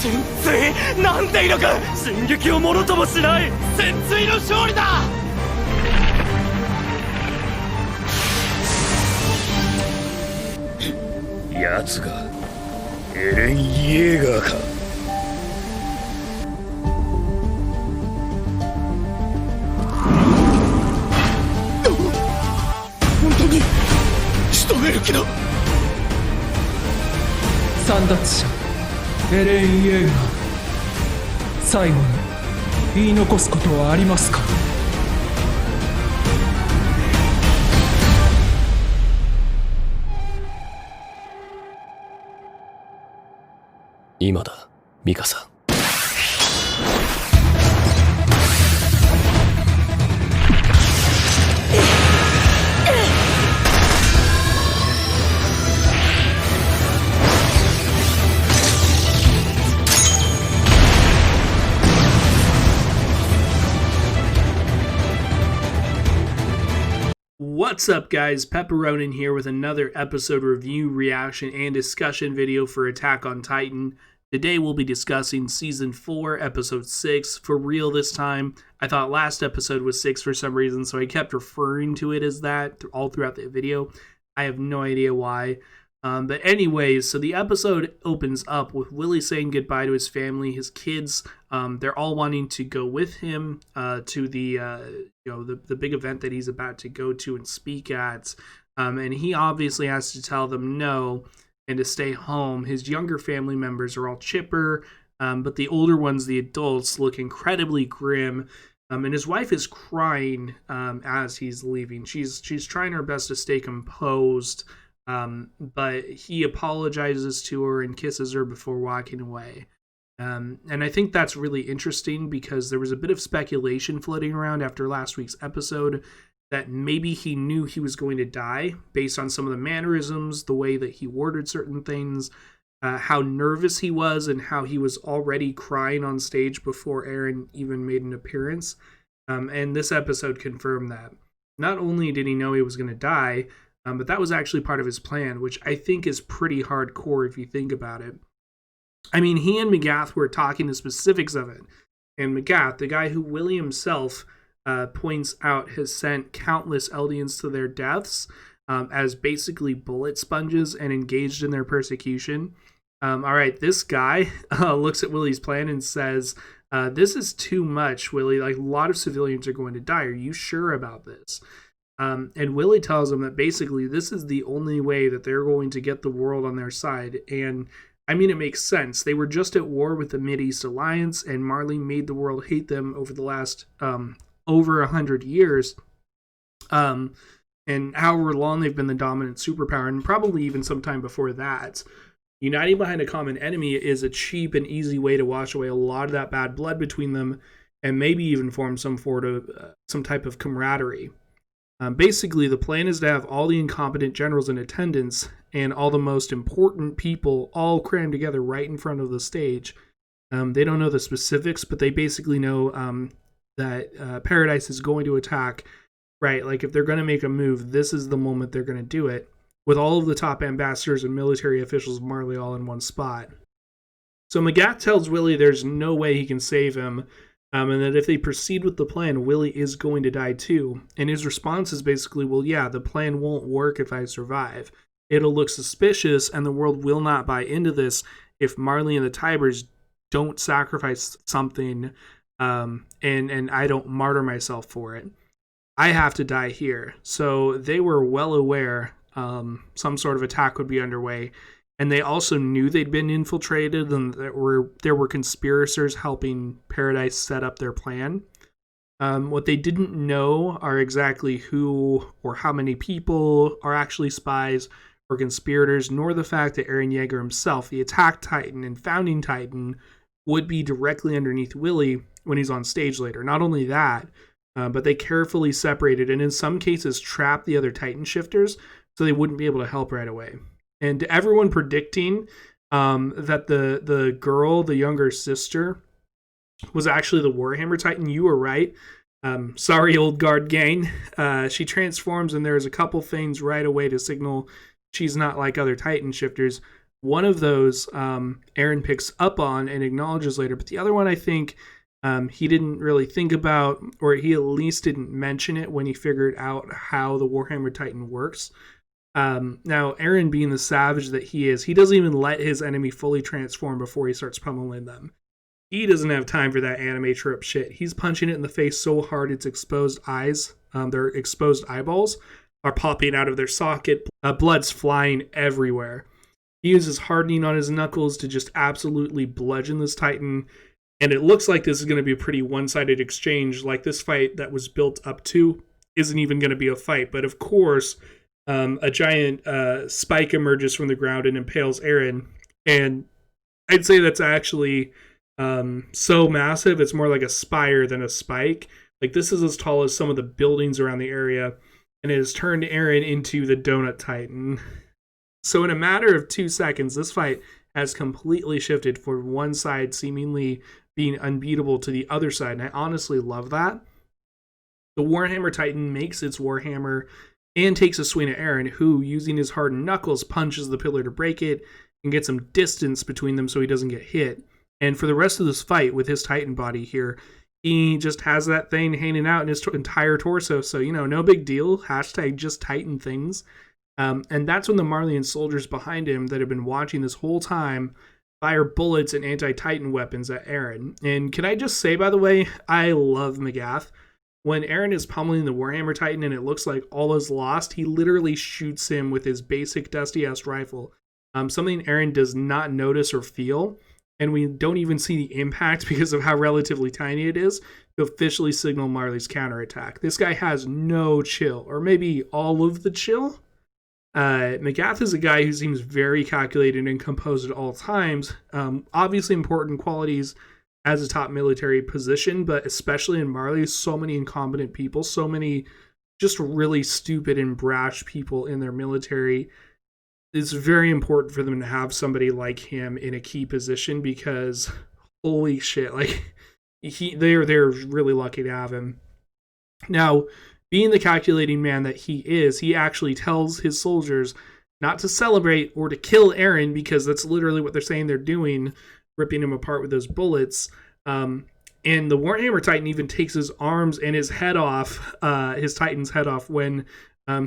潜水なんて威力。進撃をもろともしない潜水の勝利だ。奴がエレン・イエーガーか。本当に仕留める気だ。簒奪者エレン・イエーガー、最後に言い残すことはありますか？今だ、ミカさん。What's up, guys? Pepperonin here with another episode review, reaction, and discussion video for Attack on Titan. Today we'll be discussing Season 4, Episode 6, for real this time. I thought last episode was 6 for some reason, so I kept referring to it as that all throughout the video. I have no idea why. But anyways, so the episode opens up with Willie saying goodbye to his family, his kids. They're all wanting to go with him to the big event that he's about to go to and speak at. And he obviously has to tell them no and to stay home. His younger family members are all chipper, but the older ones, the adults, look incredibly grim. And his wife is crying as he's leaving. She's trying her best to stay composed. But he apologizes to her and kisses her before walking away. And I think that's really interesting because there was a bit of speculation floating around after last week's episode that maybe he knew he was going to die based on some of the mannerisms, the way that he worded certain things, how nervous he was, and how he was already crying on stage before Eren even made an appearance. And this episode confirmed that. Not only did he know he was going to die, but that was actually part of his plan, which I think is pretty hardcore if you think about it. I mean, he and Magath were talking the specifics of it. And Magath, the guy who Willie himself points out has sent countless Eldians to their deaths as basically bullet sponges and engaged in their persecution. All right, this guy looks at Willie's plan and says, this is too much, Willie. Like, a lot of civilians are going to die. Are you sure about this? And Willie tells him that basically this is the only way that they're going to get the world on their side. And I mean, it makes sense. They were just at war with the Mideast Alliance, and Marley made the world hate them over the last over 100 years. And however long they've been the dominant superpower, and probably even sometime before that. Uniting behind a common enemy is a cheap and easy way to wash away a lot of that bad blood between them, and maybe even form some type of camaraderie. Basically, the plan is to have all the incompetent generals in attendance and all the most important people all crammed together right in front of the stage. They don't know the specifics, but they basically know that Paradise is going to attack, right? Like, if they're going to make a move, this is the moment they're going to do it, with all of the top ambassadors and military officials of Marley all in one spot. So Magath tells Willie there's no way he can save him, and that if they proceed with the plan, Willie is going to die too. And his response is basically, well, yeah, the plan won't work if I survive. It'll look suspicious, and the world will not buy into this if Marley and the Tybers don't sacrifice something, and I don't martyr myself for it. I have to die here. So they were well aware some sort of attack would be underway. And they also knew they'd been infiltrated and there were conspirators helping Paradise set up their plan. What they didn't know are exactly who or how many people are actually spies or conspirators, nor the fact that Eren Yeager himself, the attack Titan and founding Titan, would be directly underneath Willie when he's on stage later. Not only that, but they carefully separated and in some cases trapped the other Titan shifters so they wouldn't be able to help right away. And everyone predicting that the girl, the younger sister, was actually the Warhammer Titan, you were right. Sorry, old guard gang. She transforms, and there's a couple things right away to signal she's not like other Titan shifters. One of those Aaron picks up on and acknowledges later, but the other one I think he didn't really think about, or he at least didn't mention it when he figured out how the Warhammer Titan works. Now, Aaron, being the savage that he is, he doesn't even let his enemy fully transform before he starts pummeling them. He doesn't have time for that anime trope shit. He's punching it in the face so hard its exposed eyes, their exposed eyeballs, are popping out of their socket. Blood's flying everywhere. He uses hardening on his knuckles to just absolutely bludgeon this Titan. And it looks like this is going to be a pretty one-sided exchange. Like this fight that was built up to isn't even going to be a fight. But of course, a giant spike emerges from the ground and impales Aaron. And I'd say that's actually so massive, it's more like a spire than a spike. Like this is as tall as some of the buildings around the area. And it has turned Aaron into the Donut Titan. So in a matter of 2 seconds, this fight has completely shifted from one side seemingly being unbeatable to the other side. And I honestly love that. The Warhammer Titan makes its Warhammer and takes a swing at Aaron, who, using his hardened knuckles, punches the pillar to break it and get some distance between them so he doesn't get hit. And for the rest of this fight with his Titan body here, he just has that thing hanging out in his entire torso. So, no big deal. Hashtag just Titan things. And that's when the Marleyan soldiers behind him that have been watching this whole time fire bullets and anti-Titan weapons at Aaron. And can I just say, by the way, I love Magath. When Aaron is pummeling the Warhammer Titan and it looks like all is lost, he literally shoots him with his basic dusty-ass rifle. Something Aaron does not notice or feel. And we don't even see the impact because of how relatively tiny it is to officially signal Marley's counterattack. This guy has no chill, or maybe all of the chill. Magath is a guy who seems very calculated and composed at all times. Obviously important qualities as a top military position, but especially in Marley, so many incompetent people, so many just really stupid and brash people in their military. It's very important for them to have somebody like him in a key position because holy shit, like they're really lucky to have him. Now, being the calculating man that he is, he actually tells his soldiers not to celebrate or to kill Aaron because that's literally what they're saying they're doing, ripping him apart with those bullets. And the Warhammer Titan even takes his arms and his head off, his Titan's head off when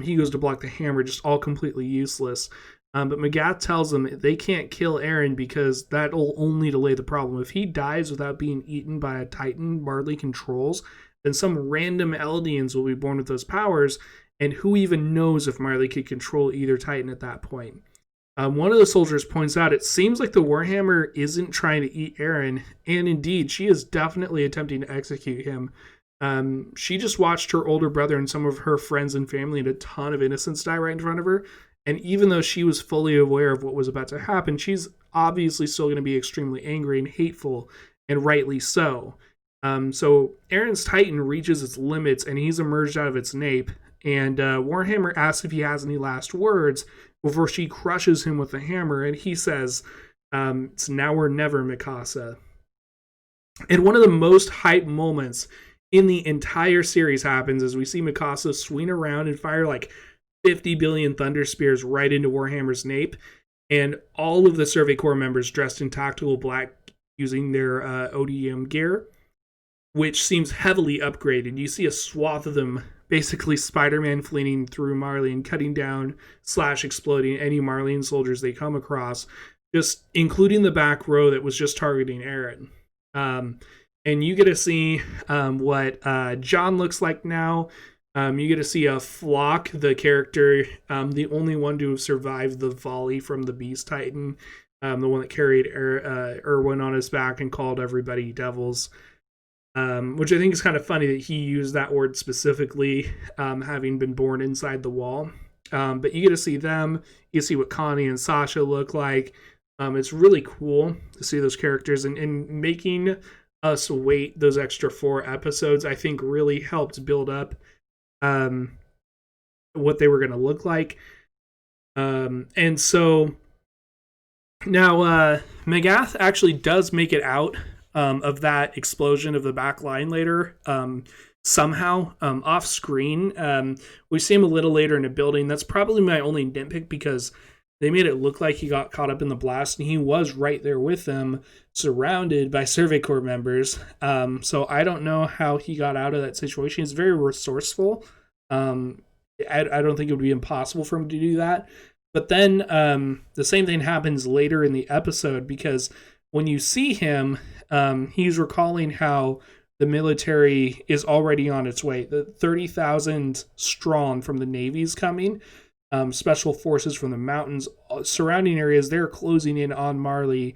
he goes to block the hammer, just all completely useless. But Magath tells them they can't kill Aaron because that'll only delay the problem. If he dies without being eaten by a Titan Marley controls, then some random Eldians will be born with those powers, and who even knows if Marley could control either Titan at that point. One of the soldiers points out it seems like the Warhammer isn't trying to eat Aaron, and indeed, she is definitely attempting to execute him. She just watched her older brother and some of her friends and family and a ton of innocents die right in front of her. And even though she was fully aware of what was about to happen, she's obviously still going to be extremely angry and hateful, and rightly so. So Aaron's Titan reaches its limits, and he's emerged out of its nape. And Warhammer asks if he has any last words before she crushes him with the hammer, and he says, "It's now or never, Mikasa." And one of the most hype moments in the entire series happens as we see Mikasa swing around and fire like 50 billion Thunder Spears right into Warhammer's nape, and all of the Survey Corps members dressed in tactical black using their ODM gear, which seems heavily upgraded. You see a swath of them, basically Spider-Man fleeing through Marley and cutting down / exploding any Marleyan soldiers they come across, just including the back row that was just targeting Aaron. And you get to see what John looks like now. You get to see a Flock, the character, the only one to have survived the volley from the Beast Titan, the one that carried Erwin on his back and called everybody devils, which I think is kind of funny that he used that word specifically, having been born inside the wall. But you get to see them. You see what Connie and Sasha look like. It's really cool to see those characters, and making us wait those extra 4 episodes, I think really helped build up what they were going to look like. And so now Magath actually does make it out of that explosion of the back line later, somehow off screen. We see him a little later in a building. That's probably my only nitpick because they made it look like he got caught up in the blast, and he was right there with them, surrounded by Survey Corps members. So I don't know how he got out of that situation. He's very resourceful. I don't think it would be impossible for him to do that. But then the same thing happens later in the episode, because when you see him, he's recalling how the military is already on its way. The 30,000 strong from the Navy's coming. Special forces from the mountains, surrounding areas, they're closing in on Marley.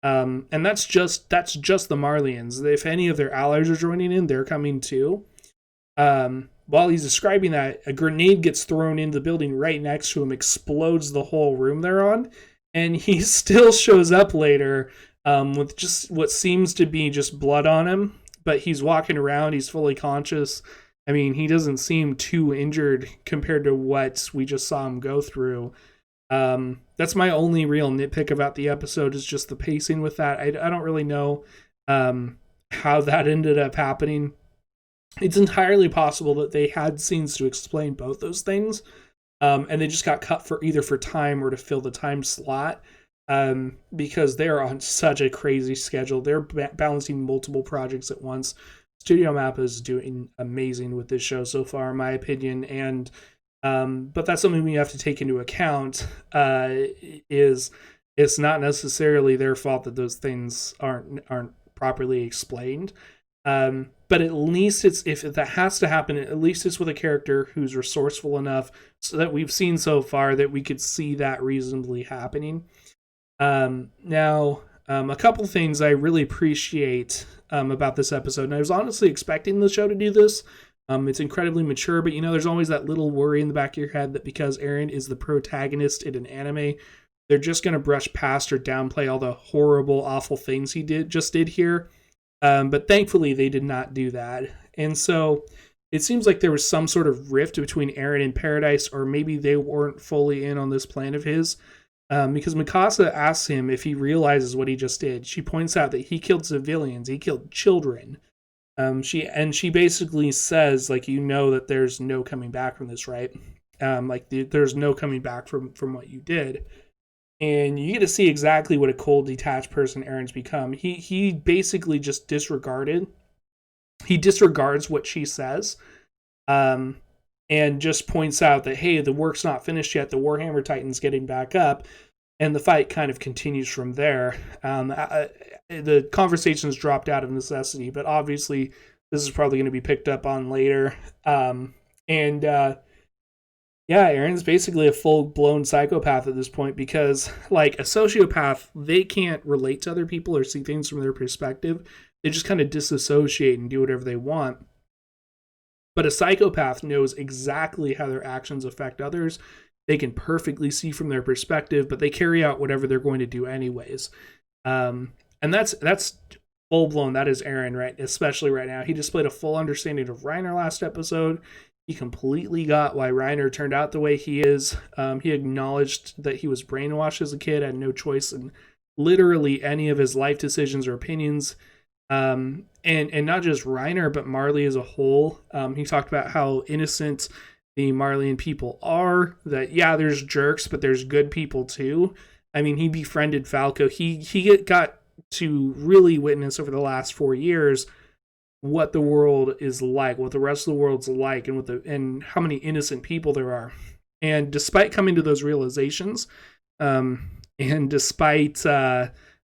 And that's just the Marleyans. If any of their allies are joining in, they're coming too. While he's describing that, a grenade gets thrown into the building right next to him, explodes the whole room they're on, and he still shows up later with just what seems to be just blood on him. But he's walking around, he's fully conscious. I mean, he doesn't seem too injured compared to what we just saw him go through. That's my only real nitpick about the episode, is just the pacing with that. I don't really know how that ended up happening. It's entirely possible that they had scenes to explain both those things, and they just got cut for either for time or to fill the time slot, because they're on such a crazy schedule. They're balancing multiple projects at once. Studio Mappa is doing amazing with this show so far, in my opinion, and but that's something we have to take into account. Is it's not necessarily their fault that those things aren't properly explained. But at least if that has to happen, at least it's with a character who's resourceful enough so that we've seen so far that we could see that reasonably happening. Now, a couple things I really appreciate about this episode, and I was honestly expecting the show to do this. It's incredibly mature, but there's always that little worry in the back of your head that because Eren is the protagonist in an anime, they're just going to brush past or downplay all the horrible, awful things he did here. But thankfully, they did not do that. And so it seems like there was some sort of rift between Eren and Paradise, or maybe they weren't fully in on this plan of his. Because Mikasa asks him if he realizes what he just did. She points out that he killed civilians, he killed children. She basically says, that there's no coming back from this, right? There's no coming back from what you did. And you get to see exactly what a cold, detached person Eren's become. He basically just disregards what she says, and just points out that, hey, the work's not finished yet. The Warhammer Titan's getting back up, and the fight kind of continues from there. The conversation's dropped out of necessity, but obviously this is probably going to be picked up on later. Eren's basically a full-blown psychopath at this point, because, like a sociopath, they can't relate to other people or see things from their perspective. They just kind of disassociate and do whatever they want. But a psychopath knows exactly how their actions affect others. They can perfectly see from their perspective, but they carry out whatever they're going to do anyways. And that's full-blown. That is Eren, right? Especially right now. He displayed a full understanding of Reiner last episode. He completely got why Reiner turned out the way he is. He acknowledged that he was brainwashed as a kid, had no choice in literally any of his life decisions or opinions. And not just Reiner, but Marley as a whole. He talked about how innocent the Marleyan people are. That, yeah, there's jerks, but there's good people too. I mean, he befriended Falco. He got to really witness over the last 4 years what the world is like, what the rest of the world's like, and how many innocent people there are. And despite coming to those realizations, and despite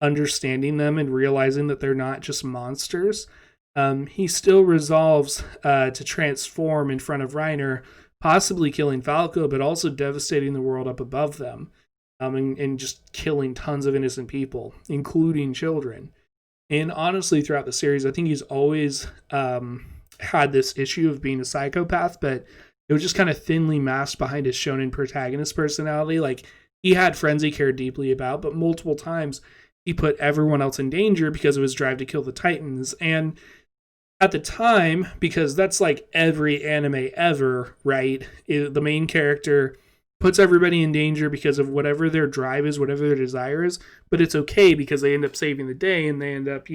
understanding them and realizing that they're not just monsters, he still resolves to transform in front of Reiner, possibly killing Falco, but also devastating the world up above them, and just killing tons of innocent people, including children. And honestly, throughout the series, I think he's always had this issue of being a psychopath, but it was just kind of thinly masked behind his shonen protagonist personality. Like, he had friends he cared deeply about, but multiple times he put everyone else in danger because of his drive to kill the Titans. And at the time, because that's like every anime ever, right? The main character puts everybody in danger because of whatever their drive is, whatever their desire is, but it's okay because they end up saving the day and they end up,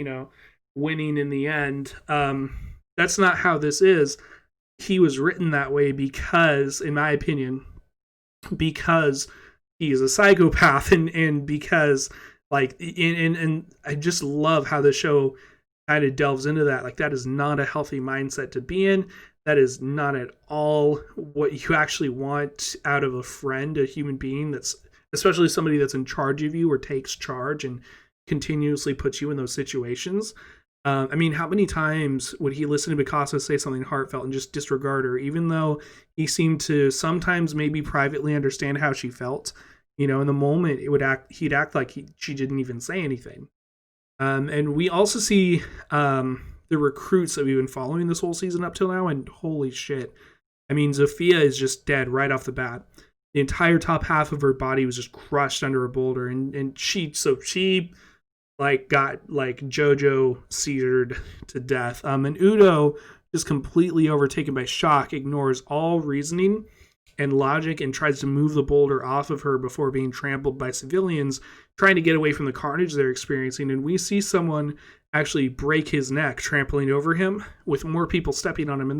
winning in the end. That's not how this is. He was written that way because, in my opinion, because he is a psychopath, and because like and I just love how the show kind of delves into that. Like, that is not a healthy mindset to be in. That is not at all what you actually want out of a friend, a human being that's, especially somebody that's in charge of you or takes charge and continuously puts you in those situations. I mean, how many times would he listen to Mikasa say something heartfelt and just disregard her, even though he seemed to sometimes maybe privately understand how she felt? You know, in the moment, he'd act like she didn't even say anything. And we also see the recruits that we've been following this whole season up till now, and holy shit. I mean, Zofia is just dead right off the bat. The entire top half of her body was just crushed under a boulder, and she like got like JoJo seared to death. And Udo, just completely overtaken by shock, ignores all reasoning and logic and tries to move the boulder off of her before being trampled by civilians trying to get away from the carnage they're experiencing. And we see someone actually break his neck trampling over him with more people stepping on him. And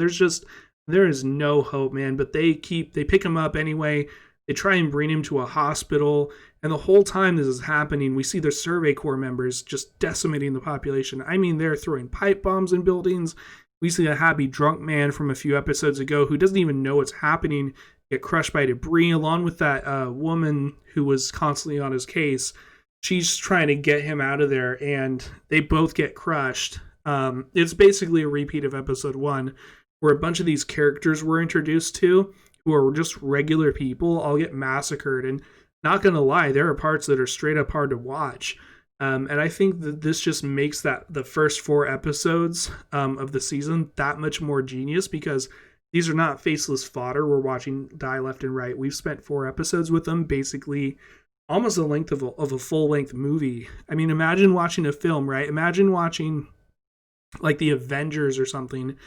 there is no hope, man. But they pick him up anyway. They try and bring him to a hospital. And the whole time this is happening, we see the Survey Corps members just decimating the population. I mean, they're throwing pipe bombs in buildings. We see a happy drunk man from a few episodes ago who doesn't even know what's happening get crushed by debris, along with that woman who was constantly on his case. She's trying to get him out of there, and they both get crushed. It's basically a repeat of episode 1, where a bunch of these characters were introduced to, who are just regular people, all get massacred. And not gonna lie, there are parts that are straight up hard to watch. And I think that this just makes the first 4 episodes of the season that much more genius, because these are not faceless fodder we're watching die left and right. We've spent 4 episodes with them, basically almost the length of a full-length movie. I mean, imagine watching a film, right? Imagine watching like the Avengers or something,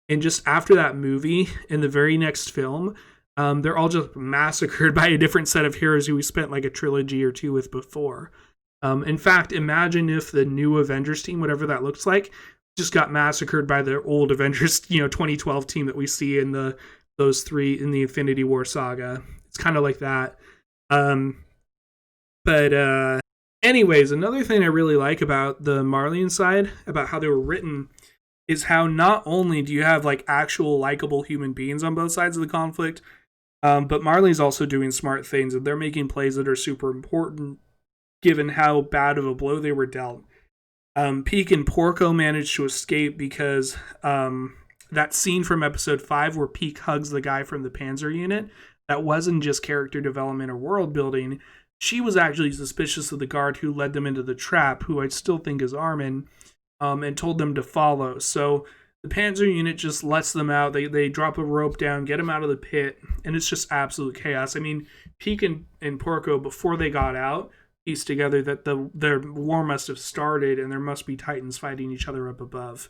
and just after that movie, in the very next film, they're all just massacred by a different set of heroes who we spent like a trilogy or 2 with before. In fact, imagine if the new Avengers team, whatever that looks like, just got massacred by the old Avengers, 2012 team that we see in those 3 in the Infinity War saga. It's kind of like that. But anyways, another thing I really like about the Marleyan side, about how they were written, is how not only do you have like actual likable human beings on both sides of the conflict, but Marley's also doing smart things, and they're making plays that are super important given how bad of a blow they were dealt. Peek and Porco managed to escape because that scene from episode 5 where Peek hugs the guy from the Panzer unit, that wasn't just character development or world building. She was actually suspicious of the guard who led them into the trap, who I still think is Armin, and told them to follow. So the Panzer unit just lets them out. They drop a rope down, get them out of the pit, and it's just absolute chaos. I mean, Peek and Porco, before they got out, pieced together that their war must have started and there must be Titans fighting each other up above.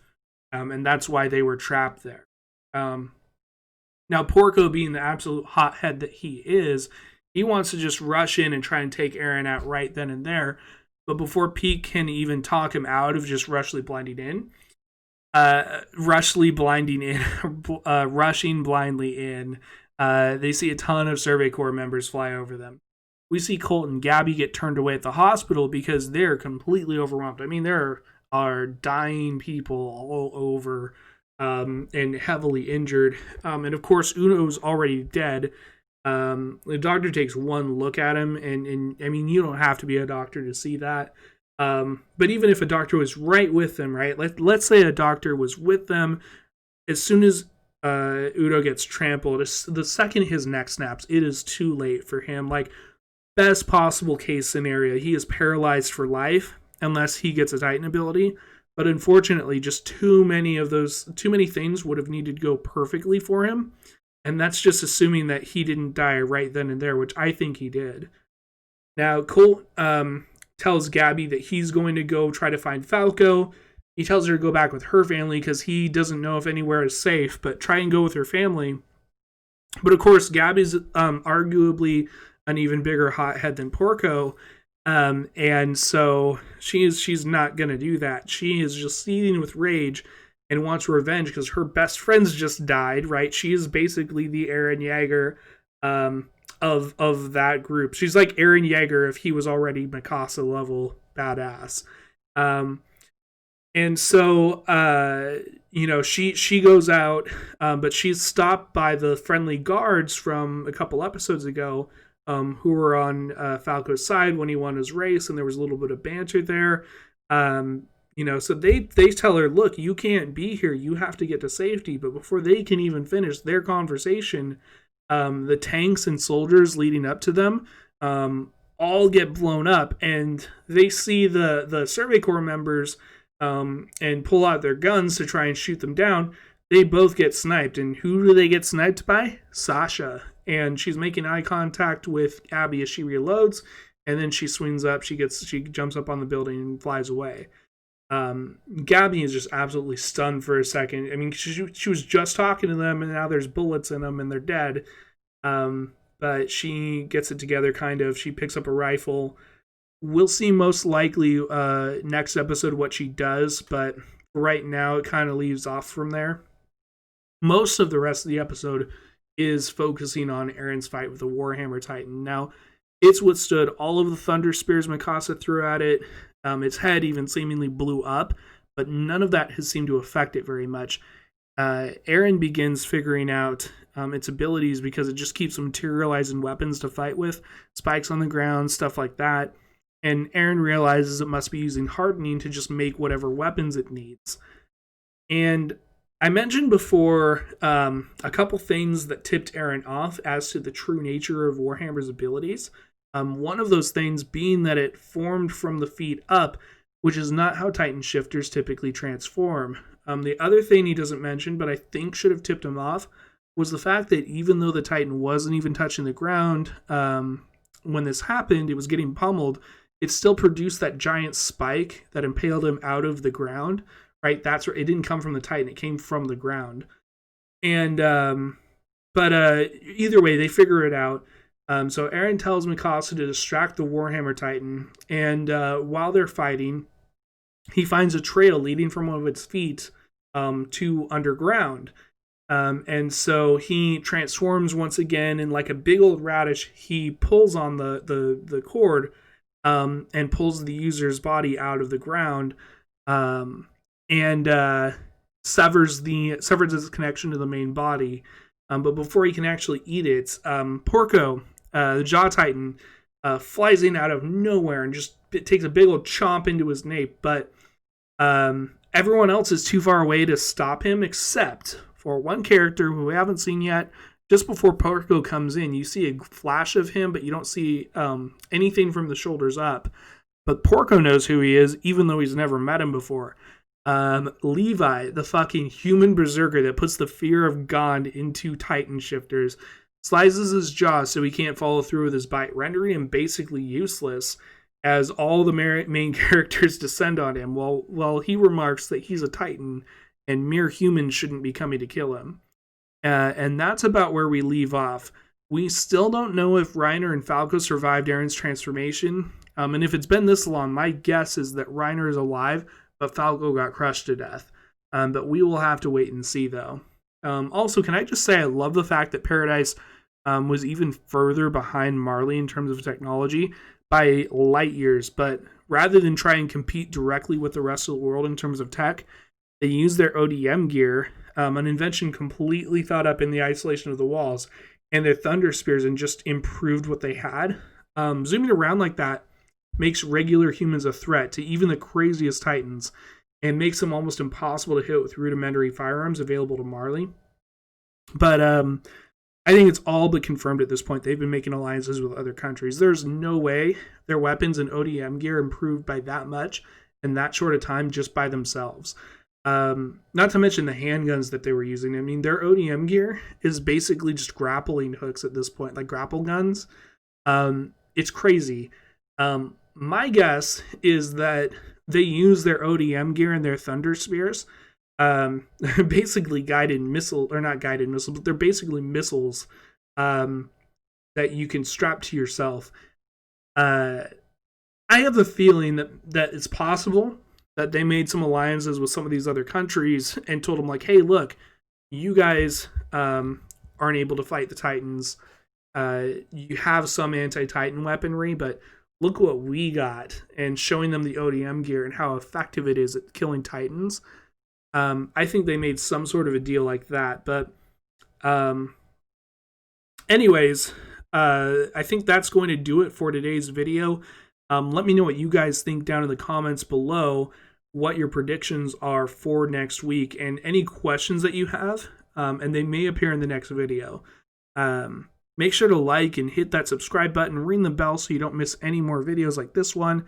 And that's why they were trapped there. Now, Porco, being the absolute hothead that he is, he wants to just rush in and try and take Eren out right then and there. But before Peek can even talk him out of just rushing blindly in, they see a ton of Survey Corps members fly over them. We see Colt and Gabby get turned away at the hospital because they're completely overwhelmed. I mean, there are dying people all over and heavily injured. And of course, Uno's already dead. The doctor takes one look at him, and I mean, you don't have to be a doctor to see that. But even if a doctor was right with them, right? Let's say a doctor was with them, as soon as Udo gets trampled, the second his neck snaps, it is too late for him. Like, best possible case scenario, he is paralyzed for life unless he gets a Titan ability. But unfortunately, just too many things would have needed to go perfectly for him. And that's just assuming that he didn't die right then and there, which I think he did. Now, Colt tells Gabby that he's going to go try to find Falco. He tells her to go back with her family because he doesn't know if anywhere is safe, but try and go with her family. But of course, Gabby's arguably an even bigger hothead than Porco. And so she's not going to do that. She is just seething with rage and wants revenge because her best friends just died, right? She is basically the Eren Yeager of that group. She's like Eren Yeager if he was already Mikasa level badass. And so she goes out, but she's stopped by the friendly guards from a couple episodes ago, who were on Falco's side when he won his race, and there was a little bit of banter there. So they tell her, look, you can't be here, you have to get to safety. But before they can even finish their conversation, the tanks and soldiers leading up to them all get blown up, and they see the Survey Corps members and pull out their guns to try and shoot them down. They both get sniped, and who do they get sniped by? Sasha. And she's making eye contact with Abby as she reloads, and then she swings up, she jumps up on the building and flies away. Gabby is just absolutely stunned for a second. I mean, she was just talking to them, and now there's bullets in them, and they're dead. But she gets it together, kind of. She picks up a rifle. We'll see most likely next episode what she does, but right now it kind of leaves off from there. Most of the rest of the episode is focusing on Eren's fight with the Warhammer Titan. Now, it's withstood all of the thunder spears Mikasa threw at it. Its head even seemingly blew up, but none of that has seemed to affect it very much. Eren begins figuring out its abilities because it just keeps materializing weapons to fight with, spikes on the ground, stuff like that. And Eren realizes it must be using hardening to just make whatever weapons it needs. And I mentioned before a couple things that tipped Eren off as to the true nature of Warhammer's abilities. One of those things being that it formed from the feet up, which is not how Titan shifters typically transform. The other thing he doesn't mention, but I think should have tipped him off, was the fact that even though the Titan wasn't even touching the ground when this happened, it was getting pummeled, it still produced that giant spike that impaled him out of the ground, right? That's where it didn't come from the Titan, it came from the ground. And but either way, they figure it out. So Eren tells Mikasa to distract the Warhammer Titan, and while they're fighting, he finds a trail leading from one of its feet to underground. And so he transforms once again, and like a big old radish, he pulls on the cord and pulls the user's body out of the ground, and severs its connection to the main body. But before he can actually eat it, Porco, the Jaw Titan, flies in out of nowhere and just takes a big old chomp into his nape. But everyone else is too far away to stop him, except for one character who we haven't seen yet. Just before Porco comes in, you see a flash of him, but you don't see anything from the shoulders up. But Porco knows who he is, even though he's never met him before. Levi, the fucking human berserker that puts the fear of God into Titan shifters, slices his jaw so he can't follow through with his bite, rendering him basically useless as all the main characters descend on him, while he remarks that he's a Titan and mere humans shouldn't be coming to kill him. And that's about where we leave off. We still don't know if Reiner and Falco survived Eren's transformation, and if it's been this long, my guess is that Reiner is alive, but Falco got crushed to death. But we will have to wait and see, though. Also, can I just say I love the fact that Paradise was even further behind Marley in terms of technology by light years, but rather than try and compete directly with the rest of the world in terms of tech, they used their ODM gear, an invention completely thought up in the isolation of the walls, and their thunder spears, and just improved what they had. Zooming around like that makes regular humans a threat to even the craziest Titans, and makes them almost impossible to hit with rudimentary firearms available to Marley. But I think it's all but confirmed at this point. They've been making alliances with other countries. There's no way their weapons and ODM gear improved by that much in that short a time just by themselves. Not to mention the handguns that they were using. I mean, their ODM gear is basically just grappling hooks at this point, like grapple guns. It's crazy. My guess is that they use their ODM gear and their thunder spears, basically guided missile, or not guided missiles, but they're basically missiles that you can strap to yourself. I have the feeling that it's possible that they made some alliances with some of these other countries and told them, like, hey, look, you guys aren't able to fight the Titans. you have some anti-Titan weaponry, but look what we got, and showing them the ODM gear and how effective it is at killing Titans. I think they made some sort of a deal like that. But anyways, I think that's going to do it for today's video. Let me know what you guys think down in the comments below, what your predictions are for next week, and any questions that you have, and they may appear in the next video. Make sure to like and hit that subscribe button, ring the bell so you don't miss any more videos like this one,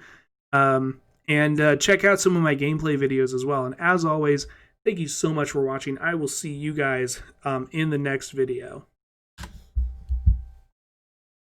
and check out some of my gameplay videos as well. And as always, thank you so much for watching. I will see you guys in the next video.